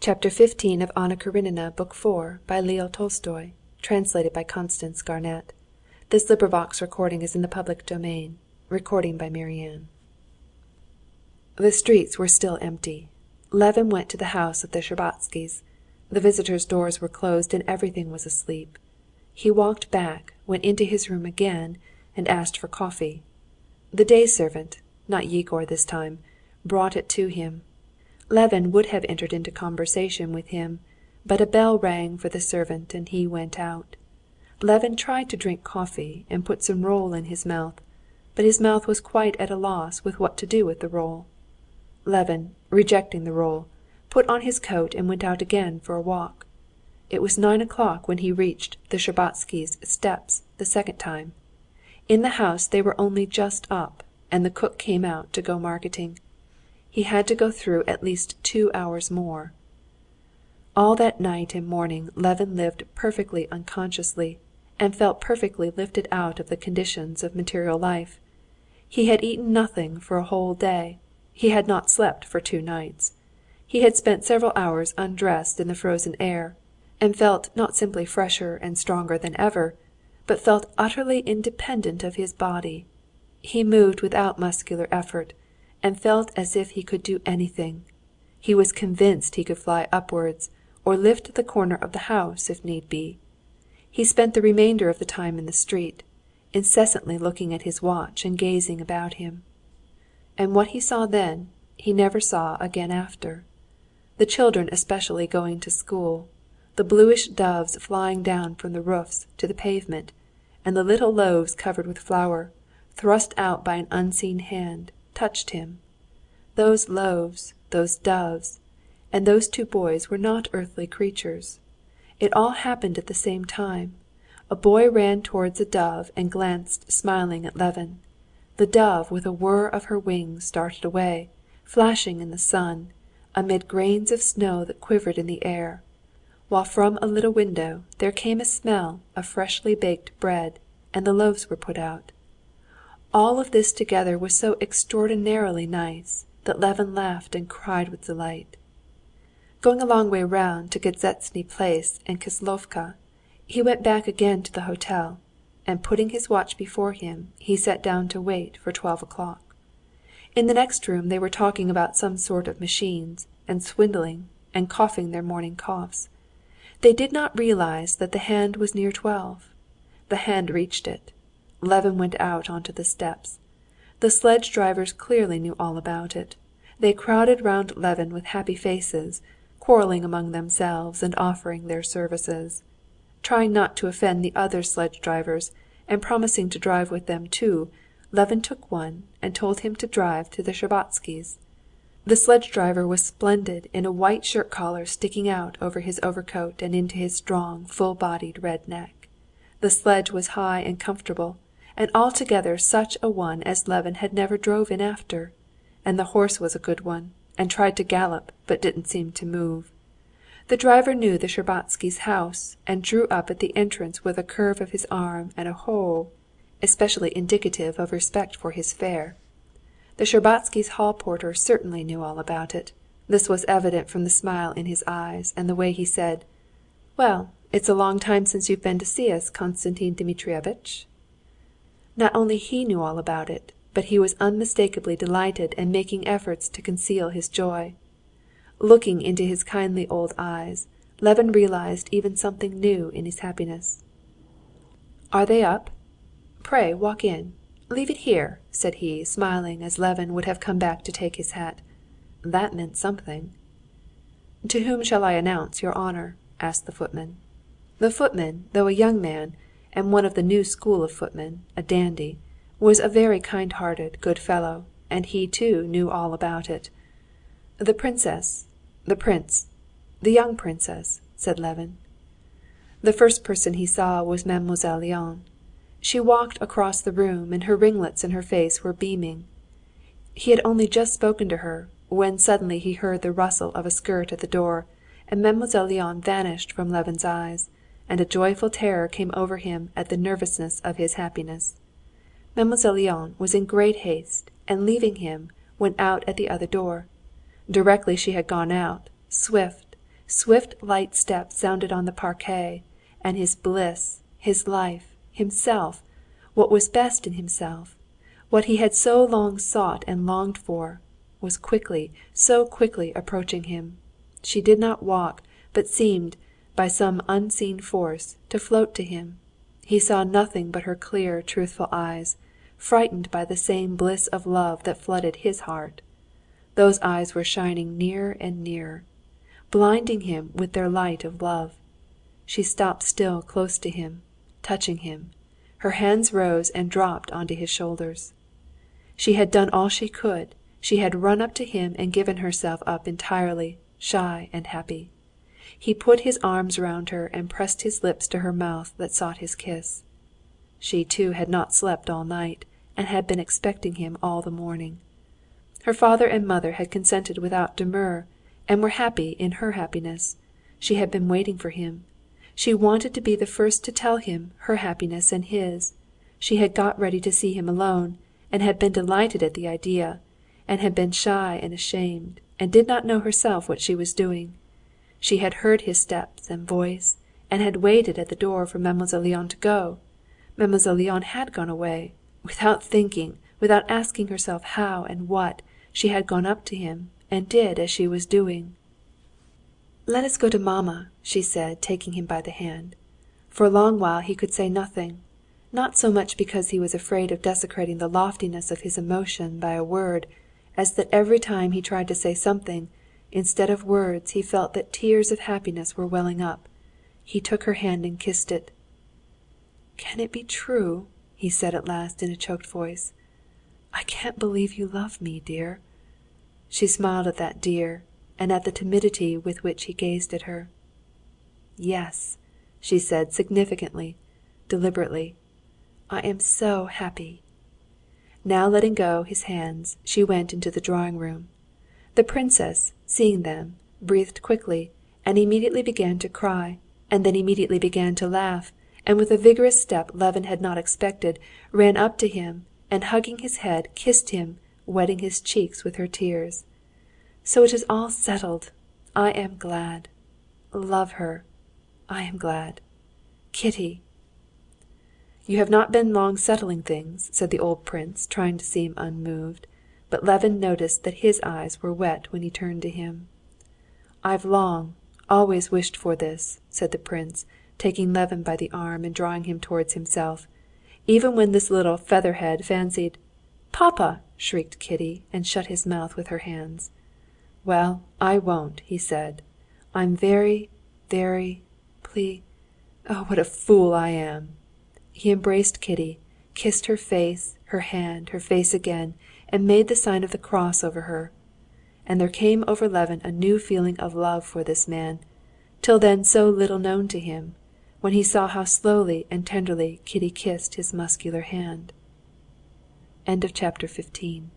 Chapter 15 of Anna Karenina, Book 4, by Leo Tolstoy, translated by Constance Garnett. This recording is in the public domain. Recording by Marianne. The streets were still empty. Levin went to the house of the Shtcherbatskys. The visitors' doors were closed and everything was asleep. He walked back, went into his room again, and asked for coffee. The day servant, not Yegor this time, brought it to him. Levin would have entered into conversation with him, but a bell rang for the servant and he went out. Levin tried to drink coffee and put some roll in his mouth, but his mouth was quite at a loss what to do with the roll. Levin, rejecting the roll, put on his coat and went out again for a walk. It was 9 o'clock when he reached the Shtcherbatskys' steps the second time. In the house they were only just up, and the cook came out to go marketing. He had to go through at least 2 hours more. All that night and morning Levin lived perfectly unconsciously, and felt perfectly lifted out of the conditions of material life. He had eaten nothing for a whole day. He had not slept for 2 nights. He had spent several hours undressed in the frozen air, and felt not simply fresher and stronger than ever, but felt utterly independent of his body. He moved without muscular effort, and felt as if he could do anything. He was convinced he could fly upwards, or lift the corner of the house if need be. He spent the remainder of the time in the street, incessantly looking at his watch and gazing about him. And what he saw then, he never saw again after. The children especially going to school, the bluish doves flying down from the roofs to the pavement, and the little loaves covered with flour, thrust out by an unseen hand, touched him. Those loaves, those doves, and those 2 boys were not earthly creatures. It all happened at the same time. A boy ran towards a dove and glanced smiling at Levin. The dove with a whir of her wings started away, flashing in the sun, amid grains of snow that quivered in the air, while from a little window there came a smell of freshly baked bread, and the loaves were put out. All of this together was so extraordinarily nice that Levin laughed and cried with delight. Going a long way round to Gadzetsny Place and Kislovka, he went back again to the hotel, and putting his watch before him, he sat down to wait for 12 o'clock. In the next room they were talking about some sort of machines, and swindling, and coughing their morning coughs. They did not realize that the hand was near 12. The hand reached it. Levin went out onto the steps. The sledge drivers clearly knew all about it. They crowded round Levin with happy faces, quarreling among themselves and offering their services. Trying not to offend the other sledge drivers, and promising to drive with them too, Levin took one and told him to drive to the Shtcherbatskys'. The sledge driver was splendid in a white shirt collar sticking out over his overcoat and into his strong, full-bodied red neck. The sledge was high and comfortable, and altogether such a one as Levin had never drove in after, and the horse was a good one, and tried to gallop but didn't seem to move. The driver knew the Shtcherbatskys' house, and drew up at the entrance with a curve of his arm and a "ho," especially indicative of respect for his fare. The Shtcherbatskys' hall porter certainly knew all about it. This was evident from the smile in his eyes and the way he said, "Well, it's a long time since you've been to see us, Konstantin Dmitrievitch." Not only he knew all about it, but he was unmistakably delighted and making efforts to conceal his joy. Looking into his kindly old eyes, Levin realized even something new in his happiness. "Are they up? Pray walk in. Leave it here," said he, smiling as Levin would have come back to take his hat. That meant something. "To whom shall I announce your honor?" asked the footman. The footman, though a young man, and one of the new school of footmen, a dandy, was a very kind-hearted, good fellow, and he too knew all about it. "The princess, the prince, the young princess," said Levin. The first person he saw was Mademoiselle Linon. She walked across the room, and her ringlets and her face were beaming. He had only just spoken to her, when suddenly he heard the rustle of a skirt at the door, and Mademoiselle Linon vanished from Levin's eyes, and a joyful terror came over him at the nervousness of his happiness. Mademoiselle Linon was in great haste, and leaving him, went out at the other door. Directly she had gone out, swift, Swift, light steps sounded on the parquet, and his bliss, his life, himself, what was best in himself, what he had so long sought and longed for, was quickly, so quickly approaching him. She did not walk, but seemed, by some unseen force, to float to him. He saw nothing but her clear, truthful eyes, frightened by the same bliss of love that flooded his heart. Those eyes were shining nearer and nearer, blinding him with their light of love. She stopped still close to him, touching him. Her hands rose and dropped onto his shoulders. She had done all she could. She had run up to him and given herself up entirely, shy and happy. He put his arms round her and pressed his lips to her mouth that sought his kiss. She too had not slept all night, and had been expecting him all the morning. Her father and mother had consented without demur, and were happy in her happiness. She had been waiting for him. She wanted to be the first to tell him her happiness and his. She had got ready to see him alone, and had been delighted at the idea, and had been shy and ashamed, and did not know herself what she was doing. She had heard his steps and voice, and had waited at the door for Mademoiselle Linon to go. Mademoiselle Linon had gone away. Without thinking, without asking herself how and what, she had gone up to him, and did as she was doing. "Let us go to mamma," she said, taking him by the hand. For a long while he could say nothing, not so much because he was afraid of desecrating the loftiness of his emotion by a word, as that every time he tried to say something, instead of words he felt that tears of happiness were welling up. He took her hand and kissed it. "Can it be true?" he said at last in a choked voice. "I can't believe you love me, dear." She smiled at that dear, and at the timidity with which he gazed at her. "Yes," she said significantly, deliberately. "I am so happy." Now letting go his hands, she went into the drawing-room. The princess, seeing them, breathed quickly, and immediately began to cry, and then immediately began to laugh, and with a vigorous step Levin had not expected, ran up to him, and hugging his head, kissed him, wetting his cheeks with her tears. "So it is all settled. I am glad. Love her. I am glad. Kitty." "You have not been long settling things," said the old prince, trying to seem unmoved, but Levin noticed that his eyes were wet when he turned to him. "I've always wished for this," said the prince, taking Levin by the arm and drawing him towards himself, even when this little featherhead fancied... "Papa!" shrieked Kitty, and shut his mouth with her hands. "Well, I won't," he said. "I'm very, very Oh, what a fool I am!" He embraced Kitty, kissed her face, her hand, her face again, and made the sign of the cross over her. And there came over Levin a new feeling of love for this man, till then so little known to him, when he saw how slowly and tenderly Kitty kissed his muscular hand. Chapter 16